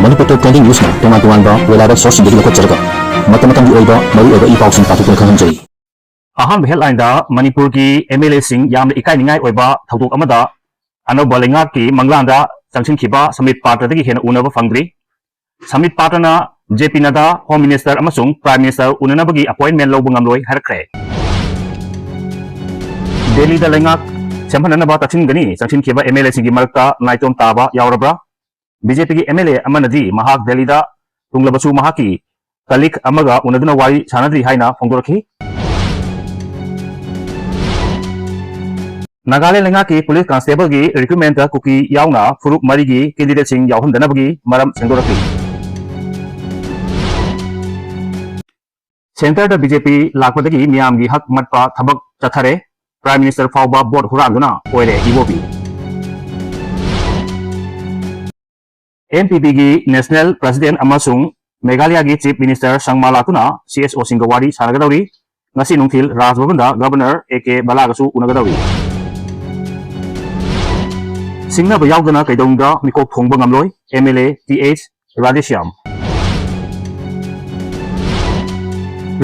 Manipur Trending News na tungan-tungan ba wala daw source hindi ko cerita. Mata-matang di oiba maru eba ipaw sing patukon kang jay. Aham headline da Manipur ki MLA sing yam ikai ningai oiba thautuk amada ano balinga ki manglanda changsin khiba Samit Patra dagi hena unaba fangdri. Samit Patra na JP Nada Home Minister amasung Prime Minister unana bagi appointment lo bungamloi harakre. Delhi da lengak semphana na ba taksin gani changsin khiba MLA singi marakta naitom taba yaurabra. BJP की MLA अमनदी महाक Delhi दा तुंगलबसु महाकी कलिक अमगा उनदुना वारी सानद्री हाइना फोंदोरखी नागालैंड लेंगा की police constable की recruitment cookie यावना फुरुप मरी की candidate Singh यावहनदनबगी मरम सेंदोरखी centre दा BJP लाकपदगी मियाम की हक मतपा थबक चथरे प्राइम मिनिस्टर फाउबा बोर्ड हुरांदुना ओइरे इवोबी MPP की नेशनल प्रेसिडेंट अमसुंग मेघालय की चीफ मिनिस्टर संगमा लातुना CSO सिंगवारी सानगदौरी ngasi nungthil Rajभवन दा गवर्नर AK Balagasu unagadawi सिंगना बयावदना कैदौंदा मिकोक थोंबा ngamloi MLA TH Radeshyam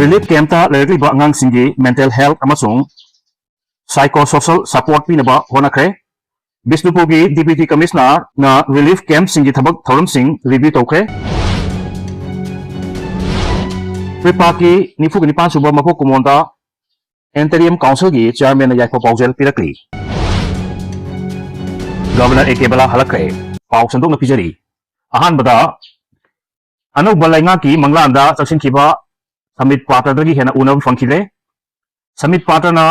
Relief Camp ta lerikliba angang singi mental health amasung psychosocial support pinaba honakre Bishnupur की डिप्टी कमिश्नर ना रिलीफ कैंप सिंह की थबक थौरम सिंह रिव्यू तौखे प्रिपा की निफुक निपान सुबह मको कुमोंदा एंटरियम काउंसिल की चेयरमैन याइफो पाउजेल पिरकली गवर्नर AK बला हलक्रे पाउ संदोक नपिजरी अहान बदा अनु बलाइंगा की मंगलांदा चक्सिन खिबा समित पात्र की हेना उनब फंखिले समित पात्र ना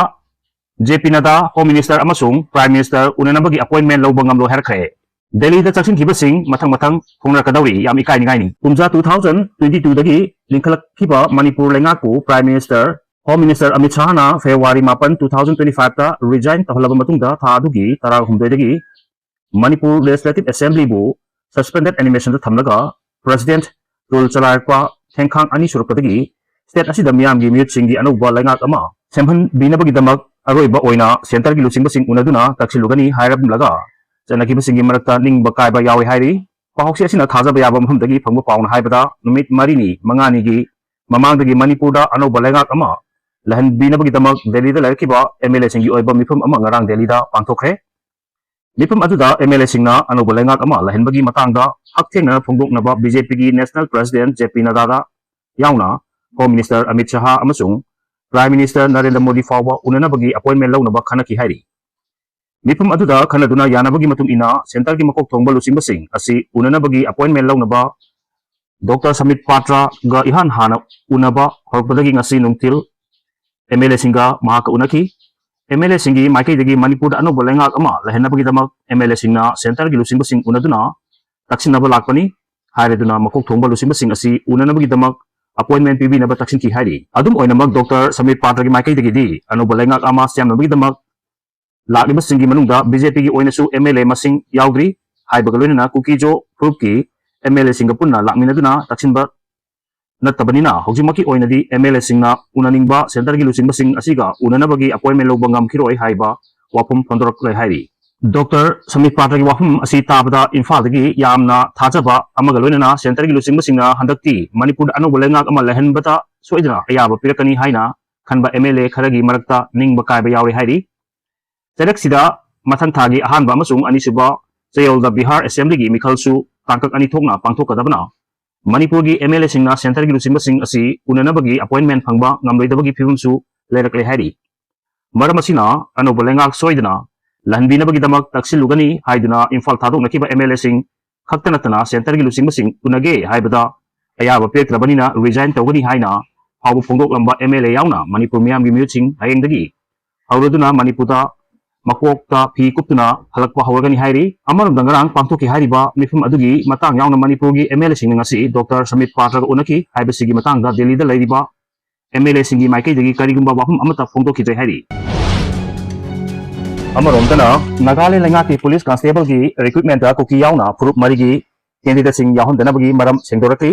JP Nada Home Minister amasung Prime Minister unanabagi appointment lo bangamlo herkre Delhi da chaksin khiba sing mathang phongna kadauri yam ikai ningai ni kumja 2022 dagi lingkhalak khiba Manipur lenga ku Prime Minister Home Minister Amit Shah na February 8 2025 ta resign tahlaba matungda tha adugi 13 dagi Manipur Legislative Assembly bu suspended animation da thamlaga President Tul Chalarpa thengkhang ani surukadagi state asida miyam gi mute singi anuba lenga ama semhan binabagi damak अरोइबा ओइना centre की लुसिंग busing उनदुना तक्सिलुगनी हायरब लगा चनकी बसिंगी मरक्ता निंग बकायबा यावे हायरी पाहोक्सी असिना थाजबा याबा मफमदगी फंगबा pound हायबदा नुमित मरिनी मंगानी गी ममांगदगी मणिपुर दा अनोबा लेंगाक अमा लहन बिनबगी दमक दिल्ली दा लरकिबा MLA सिंगी ओइबा मिफम अमा ngarang दिल्ली दा पांथोखरे मिफम अदुदा MLA सिंगना अनोबा लेंगाक अमा लहनबगी मतंगदा हकथेंगना फोंगदोकनबा BJP की नेशनल प्रेसिडेंट JP Nada दा यावना होम मिनिस्टर अमित शाह अमसुंग Prime Minister Narendra Modi Fawa unanabagi appointment lawnaba khanaki hairi mifum aduda khanaduna yanabagi matung ina center ki makok thongba lusingba sing asi unanabagi appointment lawnaba Dr. Samit Patra ga ihan hana unaba horpadagi ngasi nungtil MLA singa mahaka unaki MLA singi maikai dagi Manipur anu bolenga ama lahenabagi damak MLA singna center ki lusingba sing unaduna taksinaba lakpani haireduna makok thongba lusingba sing asi unanabagi damak appointment PB naba taksin ki hari adum oinamak Dr. Samit Patra ki maikai dagi di anu bolengak ama siam nabagi damak lakliba singi manungda BJP ki oinasu MLA masing yaudri hai bagaloina kuki jo group ki MLA singapunna lakminaduna taksin ba natabanina hojimaki oinadi MLA singna unaningba center ki lusingba sing asiga unanabagi appointment lo bangam khiroi haiba wapum pondorak lai hari Dr. Samit Patra ki wafum asi tabada Imphal dagi yamna thajaba amagaloina center ki lusingba singna handakti Manipur anu bolengak ama lehen bata soidna ayaba pirakani haina khanba MLA kharagi marakta ningba kaiba yauri hairi selek sida mathang thagi ahanba amasung anisuba chayol da Bihar Assembly ki mikhalsu tangkak ani thokna pangthokadabana Manipur ki MLA singna center ki lusingba sing asi unanabagi appointment phangba ngamloidabagi phibumsu lerakle hairi maramasina anu bolengak soidna लहनबीनबगी दमक तक्सिलुगनी हाइदुना Imphal थादोक नकिबा MLA सिंग खक्तनतना centre की लुसिंग सिंग उनगे हाइबदा अयाबा पेक्त्रबनिना resign तौगनी हाइना how फोंदोक लंबा MLA यावना Manipur मियाम की mute सिंग हायेंगदगी हौरदुना मणिपुरदा मकोकता फी कुप्तुना हलकपा हौरगनी हाइरी अमरम दंगरांग पांथोकी हाइरिबा मिफम अदुगी मतंग यावना मणिपुर की MLA सिंग ngasi Dr. Samit Patra उनकी हाइबसिगी मतंगदा दिल्ली दा लैरिबा MLA सिंगी माइकैदगी करिगुंबा वाफम अमता फोंदोकी जै हाइरी अमरोंदना नागालैंड लेंगा की police constable की रिक्रूटमेंट कुकी यावना फुरुप मरी की कैंडिडेट सिंह यावहनदनबगी मरम सेंदोरक्ली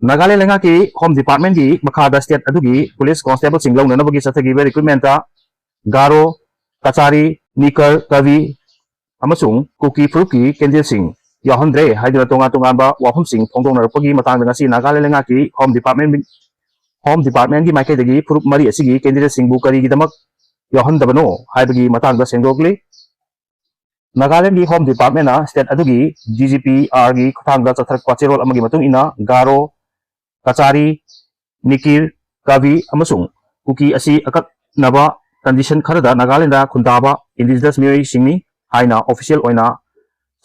नागालैंड लेंगा की होम डिपार्टमेंट की मखादा स्टेट अदुगी पुलिस कांस्टेबल सिंह लौननबगी चथगी रिक्रूटमेंट गारो कचारी निकर कवि अमसुंग कुकी फुरुप की कैंडिडेट सिंह yahandre haiduna tonga wafum sing phongdongnarakpagi matangda ngasi Nagaland lengaki Home Department gi maikedagi purup mari asigi candidate singbu karigidamak yahandabano haibagi matangda sengdogli Nagaland gi Home Department na state adugi DGPR gi khutangda chatharak kwachirol amagi matung ina Garo Kachari Nikir Kavi amasung Kuki asi akak naba condition kharada Nagaland da khundaba indigenous mioi singni haina official oina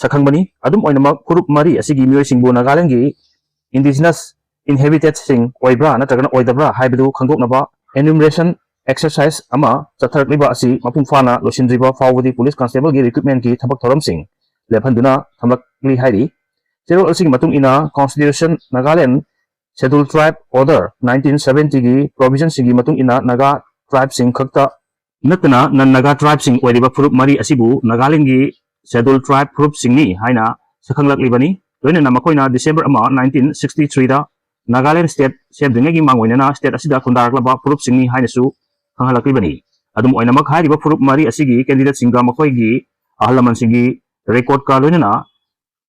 sakhangbani adum oinamak purup mari asigi mioi singbu Nagaland gi indigenous inhabited sing oibra natragana oidabra haibadu khangdoknaba enumeration exercise ama chatharakliba asi mapung fana losindriba fawadi police constable gi recruitment gi thabak thoram sing lephanduna thamlakli hairi zero asigi matung ina constitution Nagaland Schedule Tribe Order 1970 gi provision sigi matung ina Naga tribe sing khakta natna nan Naga tribe sing oiriba purup mari asibu Nagaland gi Schedule Tribe purup singni haina sakhanglakli loina namakoina December ama 1963 da Nagaland state sebdingegi mangoinana state asida khundaraklaba purup singni hainasu khanghalakli adum oinamak hairiba purup mari asigi candidate singa makoigi ahlaman singi record ka loina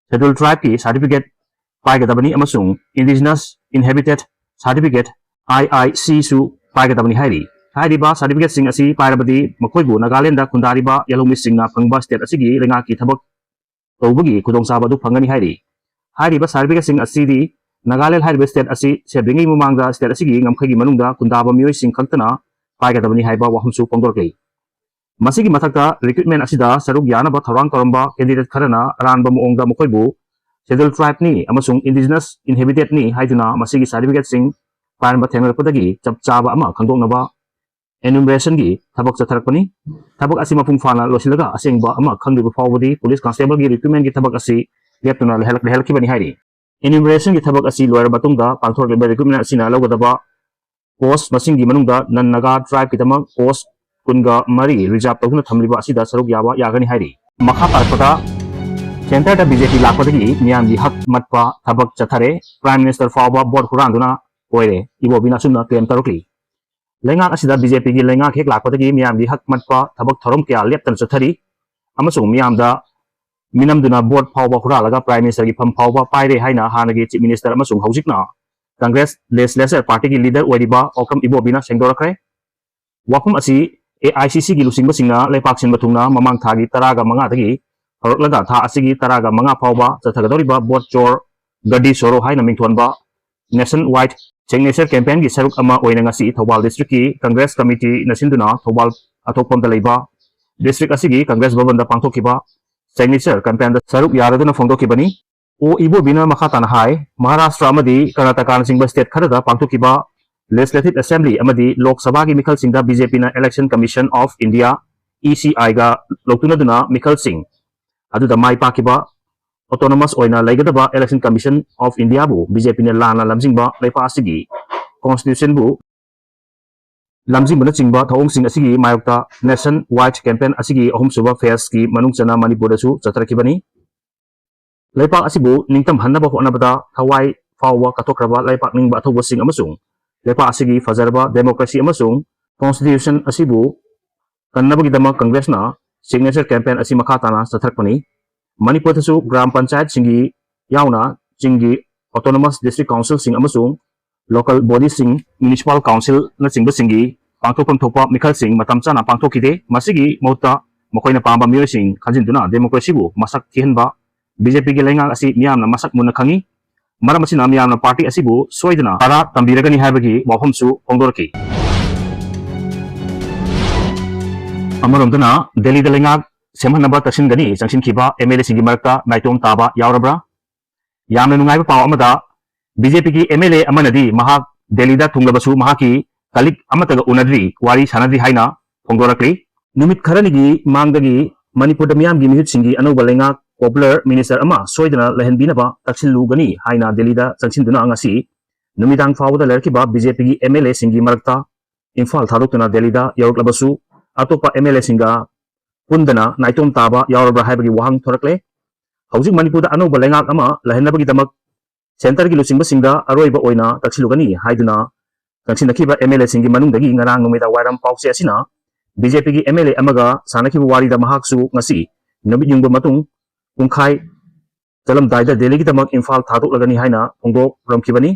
Schedule Tribe ki certificate paigadabani amasung indigenous inhabited certificate IIC su paigadabani hairiba certificate sing asi pairabadi makoibu Nagaland da khundariba yalumi singna phangba state asigi lengaki thabak tawbagi khudongchaba du phangani hairiba certificate sing asidi Nagaland hairiba state asi sebringi mumangda state asigi ngamkhagi manungda khundaba mioi sing khaktana paigadabani haiba wahumsu pongdorkai masigi mathakta recruitment asida saruk yanaba thorang toramba candidate kharana aranba muongda makoibu Schedule Tribe ni amasung indigenous inhabited ni haiduna masigi certificate sing paranba thengalapodagi chapchaba ama khangdoknaba enumeration gi thabak chatharakpani thabak asi mapung fana losilaga asengba ama khangdiba fawbadi police constable gi recruitment gi thabak asi leptuna lehelkibani hairi enumeration gi thabak asi loyar batungda pangthorleba recruitment asina logadaba post masing gi manungda nan Naga tribe ki tamak post kunga mari reserve tawna thamliba asida saruk yaba yagani hairi makha parpada Center da BJP lakpadagi miyam gi hak matpa thabak chathare Prime Minister fawba board huranduna oire ibo bina sumna claim tarukli lengak asida BJP gi lengak hek lakpadagi miyam gi hak matpa thabak thorom kya leptan chathari amasung miyam da minamduna board fawba huralaga Prime Minister gi pham fawba paire haina hanagi Chief Minister amasung haujikna Congress Legislature Party gi leader oiriba okam ibo bina sengdorakre wafum asi AICC gi lusingba singna lepak sin bathungna mamang thagi taraga manga dagi Horlaga tha asigi taraga manga fawba chathagadoriba board chor gadi soro haina mingthonba nationwide signature campaign gi saruk ama oina ngasi Thobal district ki Congress committee nasinduna Thobal athokpamda leiba district asigi Congress bhavan da pangthokiba signature campaign da saruk yaraduna phongdokibani o ibo bina makha tan hai Maharashtra amadi Karnataka singba state kharada pangthokiba Legislative Assembly amadi Lok Sabha gi mikhal singda BJP na Election Commission of India ECI ga loktunaduna mikhal sing aduda mai pakiba autonomous oina laigadaba Election Commission of India bu BJP ne lana lamjingba leipa asigi constitution bu lamjingbana chingba thawong sing asigi mayokta nation wide campaign asigi ahum suba phase ki manungchana Manipur dasu chatrakibani leipa asibu ningtam hannaba honabada thawai fawwa katokraba leipa ningba athobo sing amasung leipa asigi fajarba democracy amasung constitution asibu kannabagi dama Congress na signature campaign asi makhatana chatrakpani Manipur dasu gram panchayat singi yauna jingi autonomous district council sing amasung local body sing municipal council na singba singi pangthokpam thopa mikhal sing matam chana pangthokide masigi mota makoina pamba mioi sing khanjinduna democracy bu masak thihenba BJP gi lenga asi miyamna masak muna khangi maram asina miyamna party asibu soidana para tambiragani haibagi wafamsu phongdorki Amaromdana Delhi Delengak semhanaba tasingani jangsin khiba MLA singi marakta naitom taba yaurabra yamna nungaiba paw amada BJP ki MLA amanadi mahak Delhi da thunglabasu mahaki kalik amataga unadri wari sanadri haina phongdorakli numit kharani gi mangdagi Manipur da miyam gi mihut singi anoba lengak popular minister ama soidana lehenbinaba taksillu gani haina Delhi da jangsinduna angasi numitang fawda lerkiba BJP gi MLA singi marakta Imphal thadokna Delhi da yaurlabasu atopa MLA singa pundana naitom taba yaurabra haibagi wahang thorakle haujik Manipur da anoba lengak ama lehenabagi damak center gi lusingba singda aroiba oina taksilugani haiduna tangsinakhiba MLA singi manungdagi ngarang numida wairam pause asina BJP gi MLA amaga sanakhiba warida mahaksu ngasi numit yungba matung pungkhai ꯆꯠꯂꯝꯗꯥꯏꯗ ꯗꯦꯜꯂꯤꯒꯤꯗꯃꯛ ꯏꯝꯐꯥꯜ ꯊꯥꯗꯣꯛꯂꯒꯅꯤ ꯍꯥꯏꯅ ꯐꯣꯡꯗꯣꯛꯂꯝꯈꯤꯕꯅꯤ꯫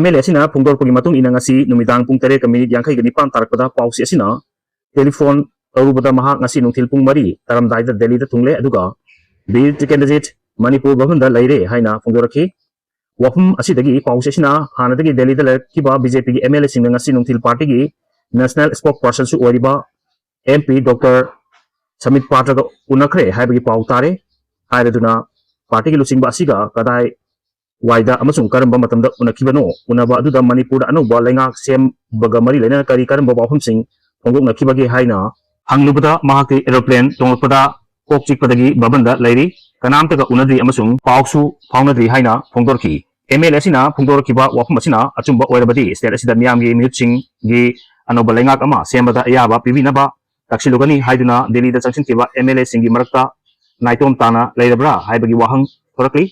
MLA ꯑꯁꯤꯅ ꯐꯣꯡꯗꯣꯔꯛꯄꯒꯤ ꯃꯇꯨꯡ ꯏꯟꯅ ꯉꯁꯤ ꯅꯨꯃꯤꯗꯥꯡ ꯄꯨꯡ 7:59 ꯇꯥꯔꯛꯄꯗ ꯄꯥꯎꯆꯦ ꯑꯁꯤꯅ ꯇꯦꯂꯤꯐꯣꯟ ꯇꯧꯔꯨꯕꯗ ꯃꯍꯥꯛ ꯉꯁꯤ ꯅꯨꯡꯊꯤꯜ ꯄꯨꯡ 4 ꯇꯥꯔꯝꯗꯥꯏꯗ ꯗꯦꯜꯂꯤꯗ ꯊꯨꯡꯂꯦ ꯑꯗꯨꯒ ꯕꯤꯔ ꯇꯤꯀꯦꯟꯗ꯭ꯔꯖꯤꯠ ꯃꯅꯤꯄꯨꯔ ꯚꯕꯟꯗ ꯂꯩꯔꯦ ꯍꯥꯏꯅ ꯐꯣꯡꯗꯣꯔꯛꯈꯤ꯫ ꯋꯥꯐꯝ ꯑꯁꯤꯗꯒꯤ ꯄꯥꯎꯆꯦ ꯑꯁꯤꯅ ꯍꯥꯟꯅꯗꯒꯤ ꯗꯦꯜꯂꯤꯗ ꯂꯩꯔꯛꯈꯤꯕ BJPꯒꯤ MLAꯁꯤꯡꯅ ꯉꯁꯤ ꯅꯨꯡꯊꯤꯜ ꯄꯥꯔꯇꯤꯒꯤ ꯅꯦꯁꯅꯦꯜ ꯁ꯭ꯄꯣꯛ ꯄꯔꯁꯟꯁꯨ ꯑꯣꯏꯔꯤꯕ MP ꯗꯣꯛꯇꯔ ꯁꯃꯤꯠ ꯄꯥꯇ꯭ꯔꯒ ꯎꯅꯈ꯭ꯔꯦ ꯍꯥꯏꯕꯒꯤ ꯄꯥꯎ ꯇꯥꯔꯦ ꯍꯥꯏꯔꯗꯨꯅ ꯄꯥꯔꯇꯤꯒꯤ ꯂꯨꯆꯤꯡꯕ ꯑꯁꯤꯒ ꯀꯗꯥꯏ ꯋꯥꯏꯗ ꯑꯃꯁꯨꯡ ꯀꯔꯝꯕ ꯃꯇꯝꯗ ꯎꯅꯈꯤꯕꯅꯣ, ꯎꯅꯕ ꯑꯗꯨꯗ ꯃꯅꯤꯄꯨꯔꯗ ꯑꯅꯧꯕ ꯂꯩꯉꯥꯛ ꯁꯦꯝꯕꯒ ꯃꯔꯤ ꯂꯩꯅꯅ ꯀꯔꯝꯕ ꯋꯥꯐꯝꯁꯤꯡ ꯐꯣꯡꯗꯣꯛꯅꯈꯤꯕꯒꯦ ꯍꯥꯏꯅ ꯍꯪꯂꯨꯕꯗ ꯃꯍꯥꯛꯀꯤ ꯑꯦꯔꯣꯄ꯭ꯂꯦꯟ ꯇꯣꯡꯂꯛꯄꯗ ꯀꯣꯛ ꯆꯤꯛꯄꯗꯒꯤ ꯚꯕꯟꯗ ꯂꯩꯔꯤ, ꯀꯅꯥꯝꯇꯒ ꯎꯅꯗ꯭ꯔꯤ ꯑꯃꯁꯨꯡ ꯄꯥꯎꯁꯨ ꯐꯥꯎꯅꯗ꯭ꯔꯤ ꯍꯥꯏꯅ ꯐꯣꯡꯗꯣꯔꯛꯈꯤ꯫ MLA ꯑꯁꯤꯅ ꯐꯣꯡꯗꯣꯔꯛꯈꯤꯕ ꯋꯥꯐꯝ ꯑꯁꯤꯅ ꯑꯆꯨꯝꯕ ꯑꯣꯏꯔꯕꯗꯤ ꯁ꯭ꯇꯦꯠ ꯑꯁꯤꯗ ꯃꯤꯌꯥꯝꯒꯤ ꯃꯤꯍꯨꯠꯁꯤꯡꯒꯤ ꯑꯅꯧꯕ ꯂꯩꯉꯥꯛ ꯑꯃ ꯁꯦꯝꯕꯗ ꯑꯌꯥꯕ ꯄꯤꯕꯤꯅꯕ ꯇꯛꯁꯤꯜꯂꯨꯒꯅꯤ ꯍꯥꯏꯗꯨꯅ ꯗꯦꯜꯂꯤꯗ ꯆꯪꯁꯤꯟꯈꯤꯕ MLAꯁꯤꯡꯒꯤ ꯃꯔꯛꯇ ꯅꯥꯏꯇꯣꯝ ꯇꯥꯅ ꯂꯩꯔꯕ꯭ꯔꯥ ꯍꯥꯏꯕꯒꯤ ꯋꯥꯍꯪ ꯊꯣꯔꯛꯂꯤ꯫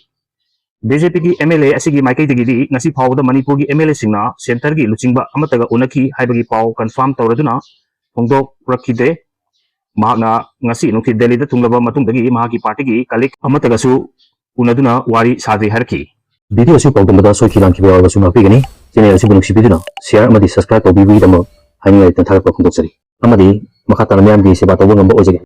BJPꯒꯤ MLA ꯑꯁꯤꯒꯤ ꯃꯥꯏꯀꯩꯗꯒꯤꯗꯤ ꯉꯁꯤ ꯐꯥꯎꯕꯗ ꯃꯅꯤꯄꯨꯔꯒꯤ MLAꯁꯤꯡꯅ ꯁꯦꯟꯇꯔꯒꯤ ꯂꯨꯆꯤꯡꯕ ꯑꯃꯠꯇꯒ ꯎꯅꯈꯤ ꯍꯥꯏꯕꯒꯤ ꯄꯥꯎ ꯀꯟꯐꯥꯔꯝ ꯇꯧꯔꯗꯨꯅ ꯐꯣꯡꯗꯣꯛꯔꯛꯈꯤꯗꯦ꯫ ꯃꯍꯥꯛꯅ ꯉꯁꯤ ꯅꯨꯡꯊꯤꯜ ꯗꯦꯜꯂꯤꯗ ꯊꯨꯡꯂꯕ ꯃꯇꯨꯡꯗꯒꯤ ꯃꯍꯥꯛꯀꯤ ꯄꯥꯔꯇꯤꯒꯤ ꯀꯂꯤꯛ ꯑꯃꯠꯇꯒꯁꯨ ꯎꯅꯗꯨꯅ ꯋꯥꯔꯤ ꯁꯥꯗ꯭ꯔꯤ ꯍꯥꯏꯔꯛꯈꯤ꯫ ꯚꯤꯗꯤꯑꯣ ꯑꯁꯤ ꯄꯥꯎꯗꯝꯕꯗ ꯁꯣꯏꯈꯤ ꯂꯥꯟꯈꯤꯕ ꯌꯥꯎꯔꯕꯁꯨ ꯉꯥꯛꯄꯤꯒꯅꯤ꯫ ꯆꯦꯅꯦꯜ ꯑꯁꯤꯕꯨ ꯅꯨꯡꯁꯤꯕꯤꯗꯨꯅ ꯁꯦꯌꯔ ꯑꯃꯗꯤ ꯁꯕꯁꯀ꯭ꯔꯥꯏꯕ ꯇꯧꯕꯤꯕꯒꯤꯗꯃꯛ ꯍꯥꯏꯅꯤꯡꯉꯥꯏ ꯂꯩꯇꯅ ꯊꯥꯒꯠꯄ ꯐꯣꯡꯗꯣꯛꯆꯔꯤ ꯑꯃꯗꯤ ꯃꯈꯥ ꯇꯥꯅ ꯃꯌꯥꯝꯒꯤ ꯁꯦꯕꯥ ꯇꯧꯕ ꯉꯝꯕ ꯑꯣꯏꯖꯒꯦ꯫